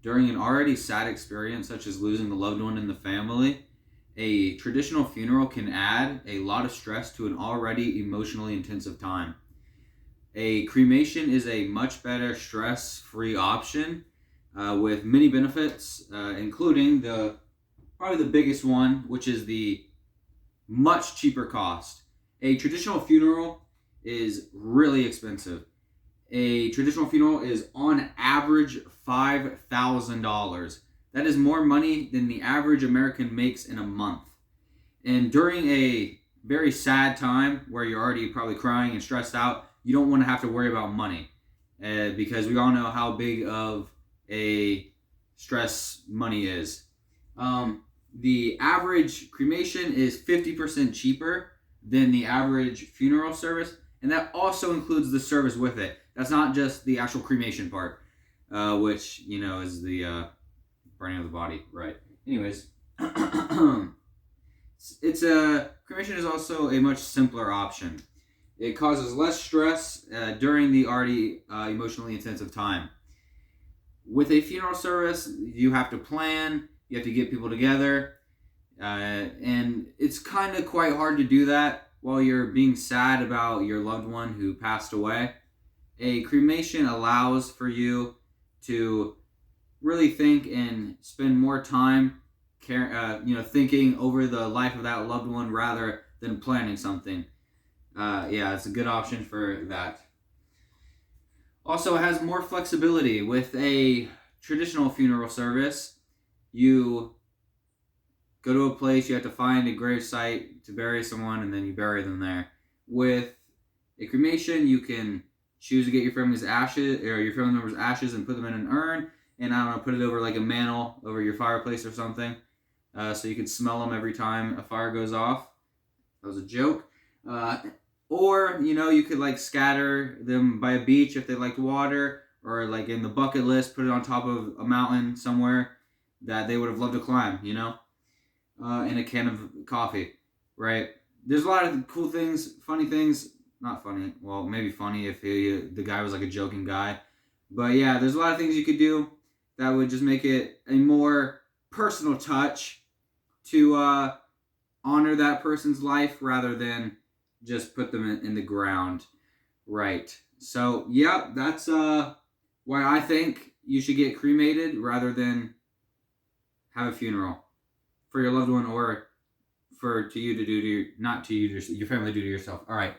During an already sad experience, such as losing a loved one in the family, a traditional funeral can add a lot of stress to an already emotionally intensive time. A cremation is a much better stress-free option with many benefits, including probably the biggest one, which is the much cheaper cost. A traditional funeral is really expensive. A traditional funeral is on average $5,000. That is more money than the average American makes in a month. And during a very sad time where you're already probably crying and stressed out, you don't want to have to worry about money because we all know how big of a stress money is. The average cremation is 50% cheaper than the average funeral service, and that also includes the service with it. That's not just the actual cremation part, which, is the burning of the body, right? Anyways, cremation is also a much simpler option. It causes less stress during the already emotionally intensive time. With a funeral service, you have to plan, you have to get people together, and it's kind of quite hard to do that while you're being sad about your loved one who passed away. A cremation allows for you to really think and spend more time thinking over the life of that loved one rather than planning something. It's a good option for that. Also, it has more flexibility. With a traditional funeral service, you go to a place, you have to find a grave site to bury someone, and then you bury them there. With a cremation, you can choose to get your family's ashes or your family member's ashes and put them in an urn, and put it over like a mantle over your fireplace or something, so you can smell them every time a fire goes off. That was a joke. Or you could like scatter them by a beach if they liked water, or like in the bucket list, put it on top of a mountain somewhere that they would have loved to climb. In a can of coffee, right? There's a lot of cool things, funny things. Not funny. Well, maybe funny if the guy was like a joking guy. But yeah, there's a lot of things you could do that would just make it a more personal touch to honor that person's life rather than just put them in the ground. Right. So, yeah, that's why I think you should get cremated rather than have a funeral for your loved one, or for to you to do to your, not to you, your family do to yourself. All right.